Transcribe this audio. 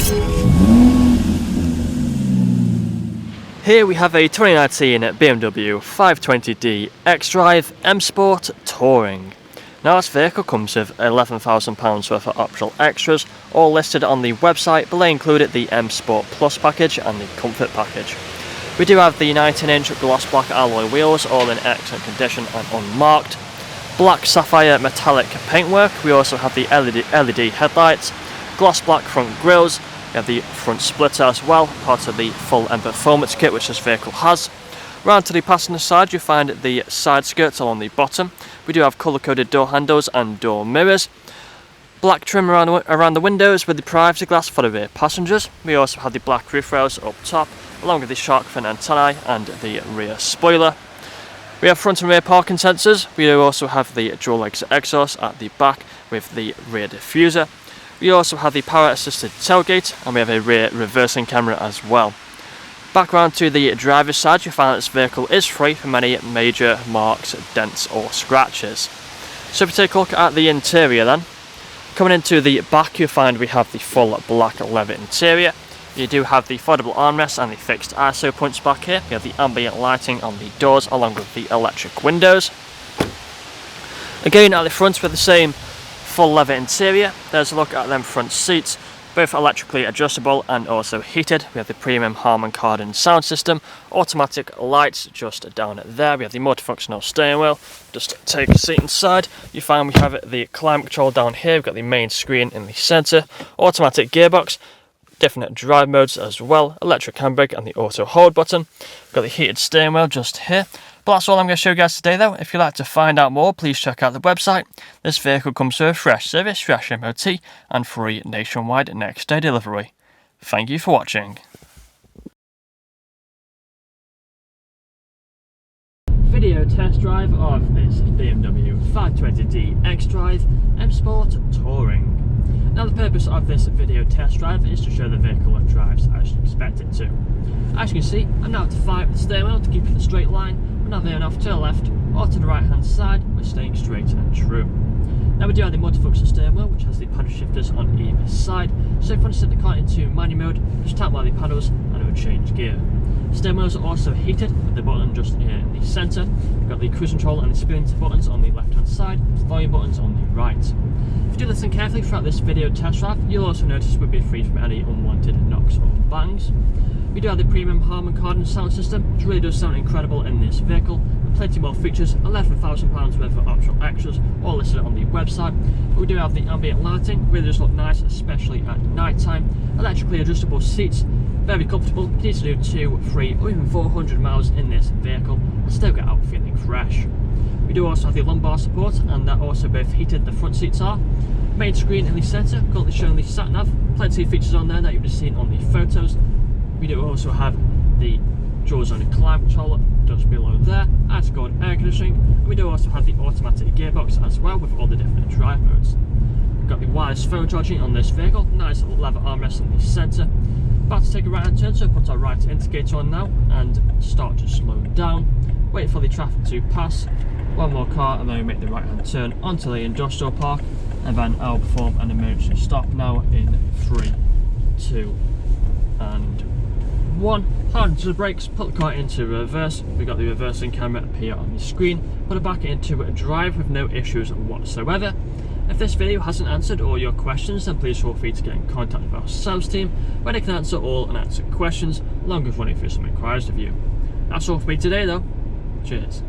Here we have a 2019 BMW 520d XDRIVE M Sport Touring. Now this vehicle comes with £11,000 worth of optional extras, all listed on the website, but they included the M Sport Plus package and the Comfort package. We do have the 19-inch gloss black alloy wheels, all in excellent condition and unmarked. Black sapphire metallic paintwork. We also have the LED headlights, gloss black front grills. We have the front splitter as well, part of the full M Performance kit which this vehicle has. Round to the passenger side you find the side skirts along the bottom. We do have colour-coded door handles and door mirrors. Black trim around the windows with the privacy glass for the rear passengers. We also have the black roof rails up top, along with the shark fin antennae and the rear spoiler. We have front and rear parking sensors. We do also have the dual exit exhaust at the back with the rear diffuser. We also have the power assisted tailgate, and we have a rear reversing camera as well. Back round to the driver's side, you find that this vehicle is free from any major marks, dents or scratches. So if we take a look at the interior then, coming into the back you find we have the full black leather interior. You do have the foldable armrests and the fixed ISO points back here. You have the ambient lighting on the doors along with the electric windows. Again at the front with the same full leather interior, there's a look at them front seats, both electrically adjustable and also heated. We have the premium Harman Kardon sound system, automatic lights just down there. We have the multifunctional steering wheel. Just take a seat inside. You find we have the climate control down here. We've got the main screen in the centre, automatic gearbox, different drive modes as well, electric handbrake and the auto hold button. We've got the heated steering wheel just here. But that's all I'm going to show you guys today though. If you'd like to find out more, please check out the website. This vehicle comes with a fresh service, fresh MOT and free nationwide next day delivery. Thank you for watching. Video test drive of this BMW 520d XDRIVE M Sport Touring. Now the purpose of this video test drive is to show the vehicle drives as you expect it to. As you can see, I'm now at the 5 with the steering wheel to keep it in a straight line. We're now veering off to the left or to the right hand side, we're staying straight and true. Now we do have the multifunction steering wheel which has the paddle shifters on either side, so if you want to set the car into manual mode, just tap one of the paddles and it will change gear. Steering wheels are also heated with the button just in the centre. We've got the cruise control and the speed buttons on the left hand side, volume buttons on the right. If you do listen carefully throughout this video test drive, you'll also notice we'll be free from any unwanted knocks or bangs. We do have the premium Harman Kardon sound system, which really does sound incredible in this vehicle, with plenty more features, £11,000 worth of optional extras, all listed on the website. But we do have the ambient lighting, really does look nice, especially at night time. Electrically adjustable seats, very comfortable. You need to do 2, 3 or even 400 miles in this vehicle and still get out feeling fresh. We do also have the lumbar support, and that also both heated the front seats are. Main screen in the centre, currently showing the sat nav, plenty of features on there that you've just seen on the photos. We do also have the dual zone climate control just below there, as called air conditioning, and we do also have the automatic gearbox as well with all the different drive modes. We've got the wireless phone charging on this vehicle, nice little leather armrest in the centre. About to take a right hand turn, so put our right indicator on now and start to slow down. Wait for the traffic to pass, one more car and then we make the right hand turn onto the industrial park, and then I'll perform an emergency stop now in 3, 2 and 1. Hard into the brakes, put the car into reverse. We've got the reversing camera appear on the screen, put it back into drive with no issues whatsoever. If this video hasn't answered all your questions, then please feel free to get in contact with our sales team, where they can answer all unanswered questions, along with running through some inquiries with you. That's all for me today though. Cheers.